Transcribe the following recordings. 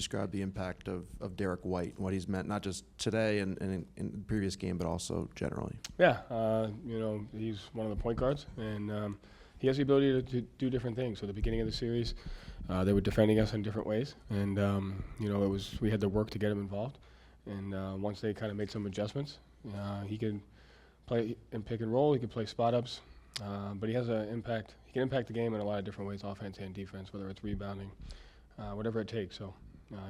describe the impact of Derrick White and what he's meant, not just today and in the previous game, but also generally? Yeah, he's one of the point guards, and he has the ability to do different things. So at the beginning of the series, they were defending us in different ways, and we had to work to get him involved. And once they kind of made some adjustments, he could play in pick and roll. He could play spot ups, but he has an impact. He can impact the game in a lot of different ways, offense and defense, whether it's rebounding, whatever it takes. So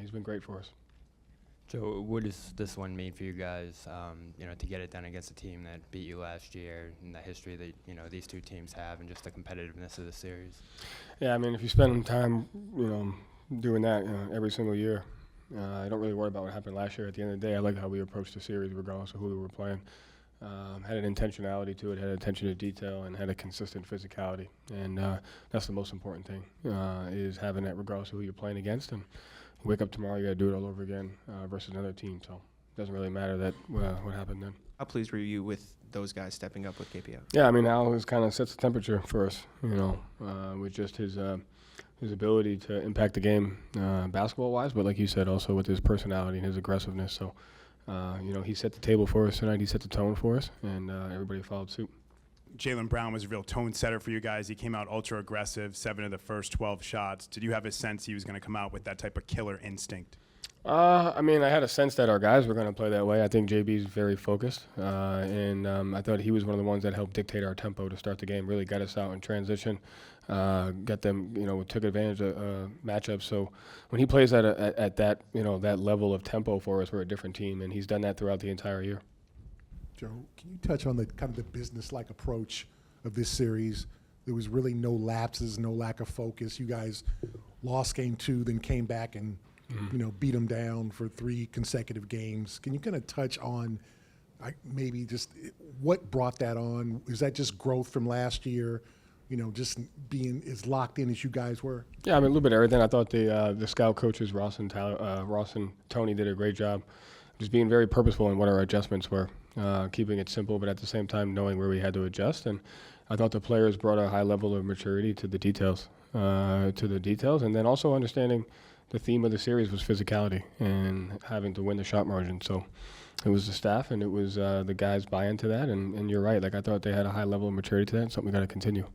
he's been great for us. So what does this one mean for you guys, to get it done against a team that beat you last year, and the history that, these two teams have, and just the competitiveness of the series? Yeah, I mean, if you spend time, doing that every single year, I don't really worry about what happened last year. At the end of the day, I like how we approached the series regardless of who we were playing. Had an intentionality to it, had attention to detail, and had a consistent physicality. And that's the most important thing, is having that regardless of who you're playing against. And you wake up tomorrow, you got to do it all over again versus another team. So it doesn't really matter that what happened then. How pleased were you with those guys stepping up with KPO? Yeah, I mean, Al kind of sets the temperature for us, with just his ability to impact the game basketball-wise, but like you said, also with his personality and his aggressiveness. So, he set the table for us tonight. He set the tone for us, and everybody followed suit. Jaylen Brown was a real tone setter for you guys. He came out ultra aggressive, 7 of the first 12 shots. Did you have a sense he was going to come out with that type of killer instinct? I had a sense that our guys were going to play that way. I think JB's very focused, and I thought he was one of the ones that helped dictate our tempo to start the game, really got us out in transition, got them, took advantage of matchups. So when he plays at that, that level of tempo for us, we're a different team, and he's done that throughout the entire year. Joe, can you touch on the kind of the business-like approach of this series? There was really no lapses, no lack of focus. You guys lost game 2, then came back and beat them down for 3 consecutive games. Can you kind of touch on maybe just what brought that on? Is that just growth from last year? Just being as locked in as you guys were? Yeah, a little bit of everything. I thought the scout coaches, Ross and Tony, did a great job just being very purposeful in what our adjustments were, keeping it simple, but at the same time knowing where we had to adjust. And I thought the players brought a high level of maturity to the details, and then also understanding the theme of the series was physicality and having to win the shot margin. So it was the staff and it was the guys buy into that. And you're right. I thought they had a high level of maturity to that. Something we got to continue.